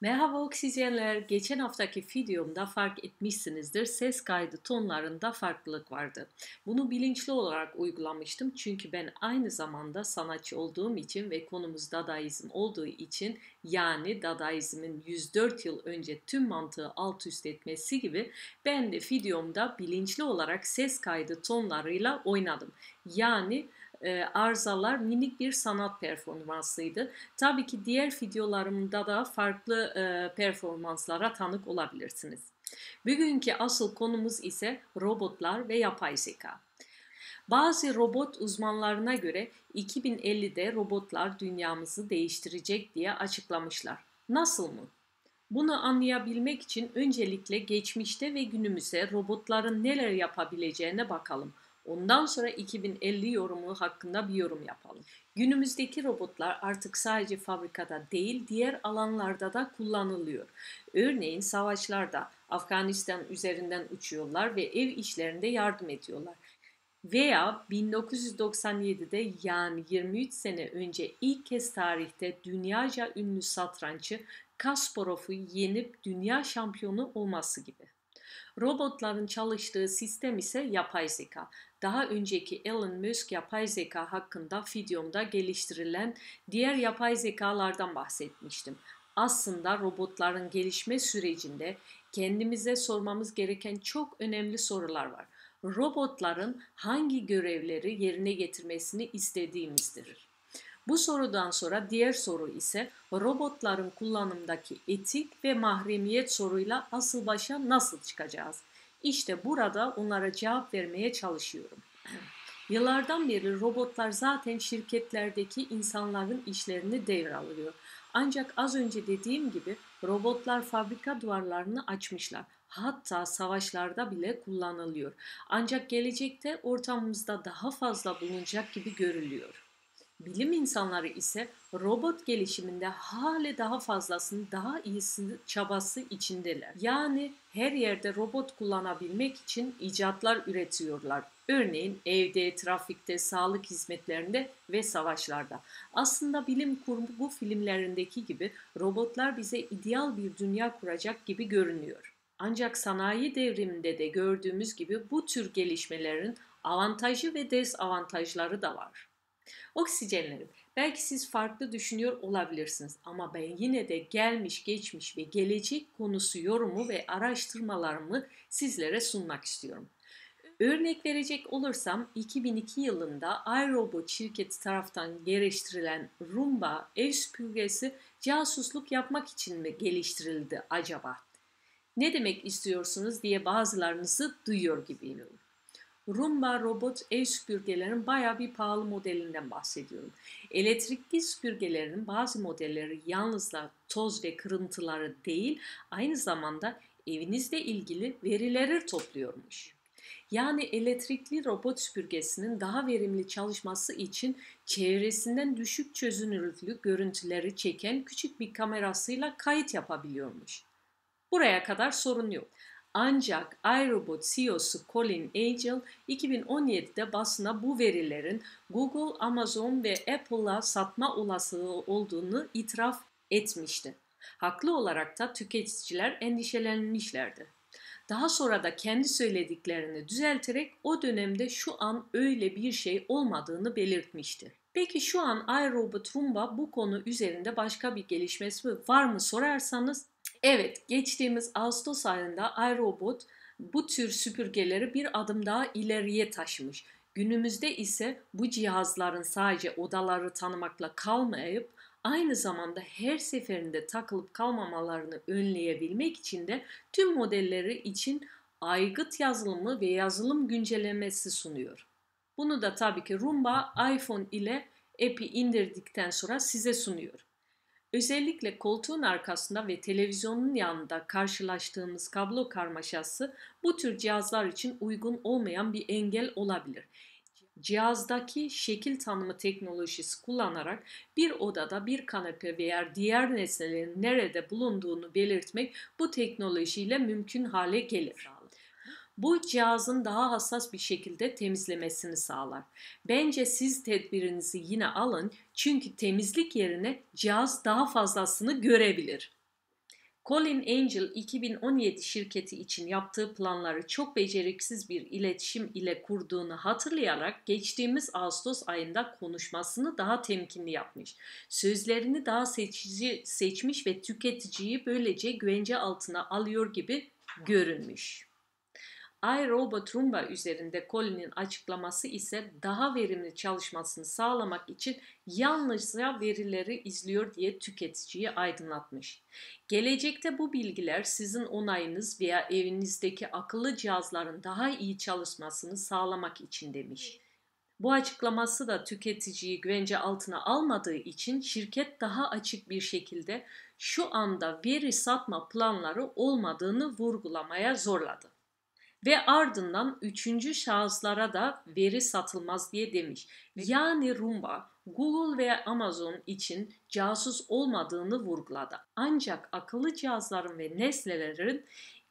Merhaba oksijenler. Geçen haftaki videomda fark etmişsinizdir. Ses kaydı tonlarında farklılık vardı. Bunu bilinçli olarak uygulamıştım çünkü ben aynı zamanda sanatçı olduğum için ve konumuz Dadaizm olduğu için yani Dadaizmin 104 yıl önce tüm mantığı alt üst etmesi gibi ben de videomda bilinçli olarak ses kaydı tonlarıyla oynadım. Yani arızalar minik bir sanat performansıydı. Tabii ki diğer videolarımda da farklı performanslara tanık olabilirsiniz. Bugünkü asıl konumuz ise robotlar ve yapay zeka. Bazı robot uzmanlarına göre 2050'de robotlar dünyamızı değiştirecek diye açıklamışlar. Nasıl mı? Bunu anlayabilmek için öncelikle geçmişte ve günümüzde robotların neler yapabileceğine bakalım. Ondan sonra 2050 yorumu hakkında bir yorum yapalım. Günümüzdeki robotlar artık sadece fabrikada değil, diğer alanlarda da kullanılıyor. Örneğin savaşlarda Afganistan üzerinden uçuyorlar ve ev işlerinde yardım ediyorlar. Veya 1997'de yani 23 sene önce ilk kez tarihte dünyaca ünlü satranççı Kasparov'u yenip dünya şampiyonu olması gibi. Robotların çalıştığı sistem ise yapay zeka. Daha önceki Elon Musk yapay zeka hakkında videomda geliştirilen diğer yapay zekalardan bahsetmiştim. Aslında robotların gelişme sürecinde kendimize sormamız gereken çok önemli sorular var. Robotların hangi görevleri yerine getirmesini istediğimizdir. Bu sorudan sonra diğer soru ise robotların kullanımdaki etik ve mahremiyet soruyla asıl başa nasıl çıkacağız? İşte burada onlara cevap vermeye çalışıyorum. Yıllardan beri robotlar zaten şirketlerdeki insanların işlerini devralıyor. Ancak az önce dediğim gibi robotlar fabrika duvarlarını açmışlar. Hatta savaşlarda bile kullanılıyor. Ancak gelecekte ortamımızda daha fazla bulunacak gibi görülüyor. Bilim insanları ise robot gelişiminde hale daha fazlasını, daha iyisini çabası içindeler. Yani her yerde robot kullanabilmek için icatlar üretiyorlar. Örneğin evde, trafikte, sağlık hizmetlerinde ve savaşlarda. Aslında bilim kurgu filmlerindeki gibi robotlar bize ideal bir dünya kuracak gibi görünüyor. Ancak sanayi devriminde de gördüğümüz gibi bu tür gelişmelerin avantajı ve dezavantajları da var. Oksijenlerim. Belki siz farklı düşünüyor olabilirsiniz ama ben yine de gelmiş, geçmiş ve gelecek konusu yorumu ve araştırmalarımı sizlere sunmak istiyorum. Örnek verecek olursam 2002 yılında iRobot şirketi tarafından geliştirilen Roomba ev süpürgesi casusluk yapmak için mi geliştirildi acaba? Ne demek istiyorsunuz diye bazılarınızı duyuyor gibiyim. Roomba robot ev süpürgelerinin bayağı bir pahalı modelinden bahsediyorum. Elektrikli süpürgelerin bazı modelleri yalnızca toz ve kırıntıları değil, aynı zamanda evinizle ilgili verileri topluyormuş. Yani elektrikli robot süpürgesinin daha verimli çalışması için çevresinden düşük çözünürlüklü görüntüleri çeken küçük bir kamerasıyla kayıt yapabiliyormuş. Buraya kadar sorun yok. Ancak iRobot CEO'su Colin Angel 2017'de basına bu verilerin Google, Amazon ve Apple'a satma olasılığı olduğunu itiraf etmişti. Haklı olarak da tüketiciler endişelenmişlerdi. Daha sonra da kendi söylediklerini düzelterek o dönemde şu an öyle bir şey olmadığını belirtmişti. Peki şu an iRobot Roomba bu konu üzerinde başka bir gelişmesi var mı sorarsanız evet, geçtiğimiz Ağustos ayında iRobot bu tür süpürgeleri bir adım daha ileriye taşımış. Günümüzde ise bu cihazların sadece odaları tanımakla kalmayıp aynı zamanda her seferinde takılıp kalmamalarını önleyebilmek için de tüm modelleri için aygıt yazılımı ve yazılım güncellemesi sunuyor. Bunu da tabii ki Roomba iPhone ile app'i indirdikten sonra size sunuyor. Özellikle koltuğun arkasında ve televizyonun yanında karşılaştığımız kablo karmaşası bu tür cihazlar için uygun olmayan bir engel olabilir. Cihazdaki şekil tanıma teknolojisi kullanarak bir odada bir kanepe veya diğer nesnelerin nerede bulunduğunu belirtmek bu teknolojiyle mümkün hale gelir. Bu cihazın daha hassas bir şekilde temizlemesini sağlar. Bence siz tedbirinizi yine alın çünkü temizlik yerine cihaz daha fazlasını görebilir. Colin Angel 2017 şirketi için yaptığı planları çok beceriksiz bir iletişim ile kurduğunu hatırlayarak geçtiğimiz Ağustos ayında konuşmasını daha temkinli yapmış. Sözlerini daha seçici seçmiş ve tüketiciyi böylece güvence altına alıyor gibi görünmüş. iRobot Roomba üzerinde Colin'in açıklaması ise daha verimli çalışmasını sağlamak için yalnızca verileri izliyor diye tüketiciyi aydınlatmış. Gelecekte bu bilgiler sizin onayınız veya evinizdeki akıllı cihazların daha iyi çalışmasını sağlamak için demiş. Bu açıklaması da tüketiciyi güvence altına almadığı için şirket daha açık bir şekilde şu anda veri satma planları olmadığını vurgulamaya zorladı. Ve ardından üçüncü şahıslara da veri satılmaz diye demiş. Yani Roomba, Google ve Amazon için casus olmadığını vurguladı. Ancak akıllı cihazların ve nesnelerin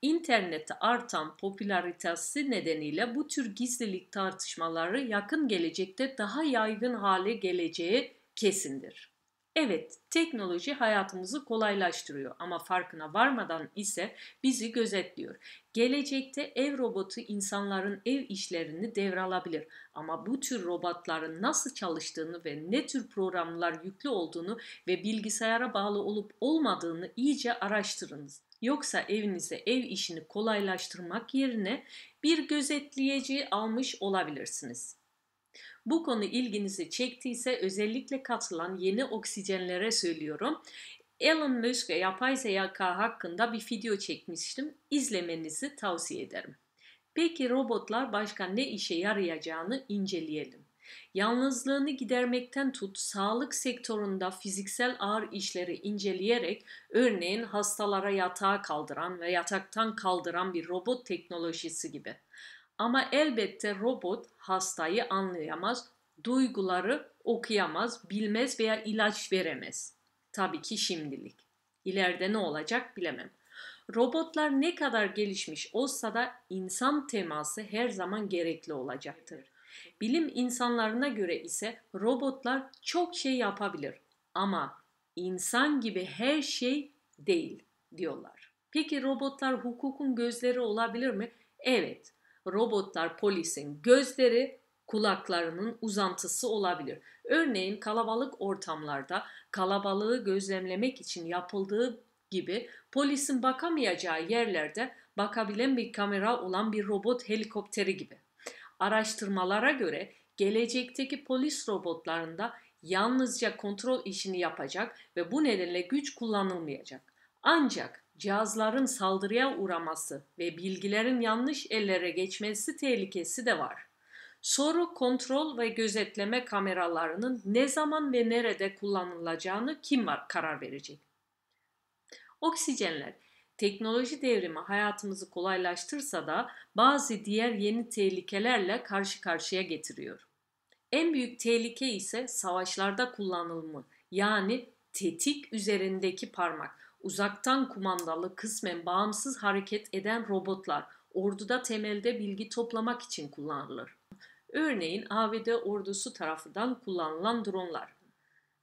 internette artan popülaritesi nedeniyle bu tür gizlilik tartışmaları yakın gelecekte daha yaygın hale geleceği kesindir. Evet, teknoloji hayatımızı kolaylaştırıyor ama farkına varmadan ise bizi gözetliyor. Gelecekte ev robotu insanların ev işlerini devralabilir ama bu tür robotların nasıl çalıştığını ve ne tür programlar yüklü olduğunu ve bilgisayara bağlı olup olmadığını iyice araştırınız. Yoksa evinize ev işini kolaylaştırmak yerine bir gözetleyici almış olabilirsiniz. Bu konu ilginizi çektiyse özellikle katılan yeni oksijenlere söylüyorum. Elon Musk ve yapay zeka hakkında bir video çekmiştim. İzlemenizi tavsiye ederim. Peki robotlar başka ne işe yarayacağını inceleyelim. Yalnızlığını gidermekten tut, sağlık sektöründe fiziksel ağır işleri inceleyerek örneğin hastalara yatağa kaldıran ve yataktan kaldıran bir robot teknolojisi gibi. Ama elbette robot hastayı anlayamaz, duyguları okuyamaz, bilmez veya ilaç veremez. Tabii ki şimdilik. İleride ne olacak bilemem. Robotlar ne kadar gelişmiş olsa da insan teması her zaman gerekli olacaktır. Bilim insanlarına göre ise robotlar çok şey yapabilir ama insan gibi her şey değil diyorlar. Peki robotlar hukukun gözleri olabilir mi? Evet. Robotlar polisin gözleri, kulaklarının uzantısı olabilir. Örneğin kalabalık ortamlarda kalabalığı gözlemlemek için yapıldığı gibi polisin bakamayacağı yerlerde bakabilen bir kamera olan bir robot helikopteri gibi. Araştırmalara göre gelecekteki polis robotlarında yalnızca kontrol işini yapacak ve bu nedenle güç kullanılmayacak. Ancak cihazların saldırıya uğraması ve bilgilerin yanlış ellere geçmesi tehlikesi de var. Soru kontrol ve gözetleme kameralarının ne zaman ve nerede kullanılacağını kim karar verecek? Oksijenler. Teknoloji devrimi hayatımızı kolaylaştırsa da bazı diğer yeni tehlikelerle karşı karşıya getiriyor. En büyük tehlike ise savaşlarda kullanılımı, yani tetik üzerindeki parmak, uzaktan kumandalı kısmen bağımsız hareket eden robotlar orduda temelde bilgi toplamak için kullanılır. Örneğin ABD ordusu tarafından kullanılan dronlar.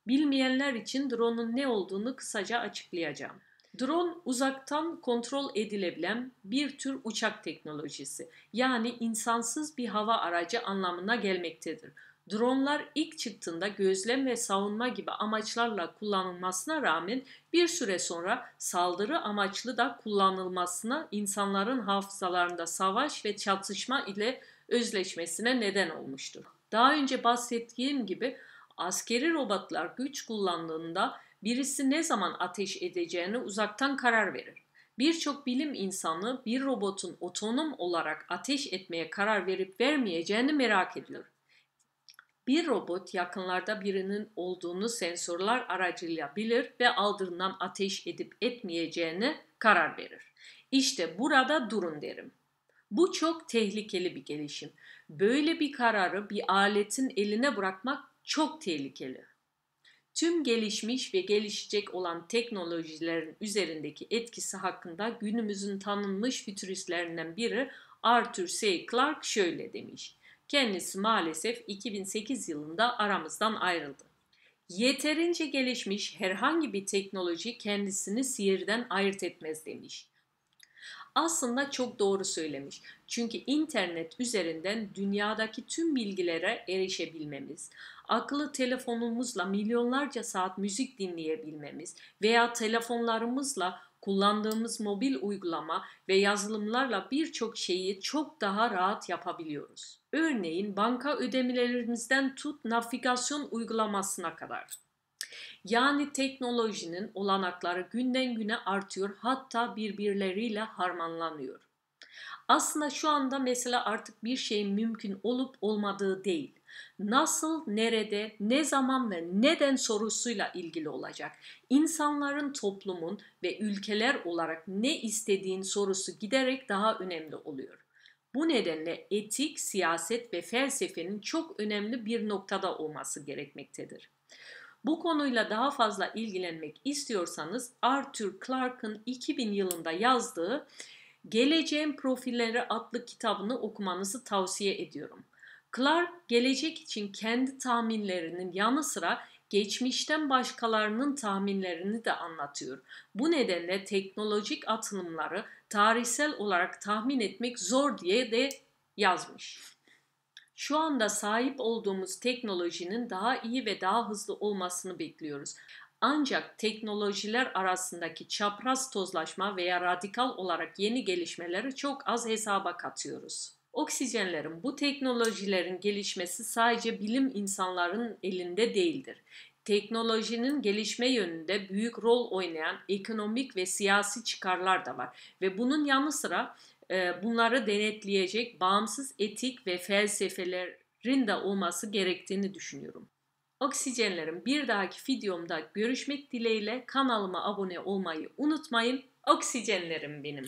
Bilmeyenler için drone'un ne olduğunu kısaca açıklayacağım. Drone uzaktan kontrol edilebilen bir tür uçak teknolojisi, yani insansız bir hava aracı anlamına gelmektedir. Dronlar ilk çıktığında gözlem ve savunma gibi amaçlarla kullanılmasına rağmen bir süre sonra saldırı amaçlı da kullanılmasına insanların hafızalarında savaş ve çatışma ile özleşmesine neden olmuştur. Daha önce bahsettiğim gibi askeri robotlar güç kullandığında birisi ne zaman ateş edeceğini uzaktan karar verir. Birçok bilim insanı bir robotun otonom olarak ateş etmeye karar verip vermeyeceğini merak ediyor. Bir robot yakınlarda birinin olduğunu sensörler aracılığıyla bilir ve ardından ateş edip etmeyeceğini karar verir. İşte burada durun derim. Bu çok tehlikeli bir gelişim. Böyle bir kararı bir aletin eline bırakmak çok tehlikeli. Tüm gelişmiş ve gelişecek olan teknolojilerin üzerindeki etkisi hakkında günümüzün tanınmış fütüristlerinden biri Arthur C. Clarke şöyle demiş. Kendisi maalesef 2008 yılında aramızdan ayrıldı. Yeterince gelişmiş herhangi bir teknoloji kendisini sihirden ayırt etmez demiş. Aslında çok doğru söylemiş. Çünkü internet üzerinden dünyadaki tüm bilgilere erişebilmemiz, akıllı telefonumuzla milyonlarca saat müzik dinleyebilmemiz veya telefonlarımızla kullandığımız mobil uygulama ve yazılımlarla birçok şeyi çok daha rahat yapabiliyoruz. Örneğin banka ödemelerimizden tut navigasyon uygulamasına kadar. Yani teknolojinin olanakları günden güne artıyor, hatta birbirleriyle harmanlanıyor. Aslında şu anda mesela artık bir şeyin mümkün olup olmadığı değil, nasıl, nerede, ne zaman ve neden sorusuyla ilgili olacak. İnsanların, toplumun ve ülkeler olarak ne istediğin sorusu giderek daha önemli oluyor. Bu nedenle etik, siyaset ve felsefenin çok önemli bir noktada olması gerekmektedir. Bu konuyla daha fazla ilgilenmek istiyorsanız Arthur Clarke'ın 2000 yılında yazdığı Geleceğin Profilleri adlı kitabını okumanızı tavsiye ediyorum. Clarke, gelecek için kendi tahminlerinin yanı sıra geçmişten başkalarının tahminlerini de anlatıyor. Bu nedenle teknolojik atılımları tarihsel olarak tahmin etmek zor diye de yazmış. Şu anda sahip olduğumuz teknolojinin daha iyi ve daha hızlı olmasını bekliyoruz. Ancak teknolojiler arasındaki çapraz tozlaşma veya radikal olarak yeni gelişmeleri çok az hesaba katıyoruz. Oksijenlerin, bu teknolojilerin gelişmesi sadece bilim insanların elinde değildir. Teknolojinin gelişme yönünde büyük rol oynayan ekonomik ve siyasi çıkarlar da var ve bunun yanı sıra bunları denetleyecek bağımsız etik ve felsefelerin de olması gerektiğini düşünüyorum. Oksijenlerim, bir dahaki videomda görüşmek dileğiyle, kanalıma abone olmayı unutmayın. Oksijenlerim benim.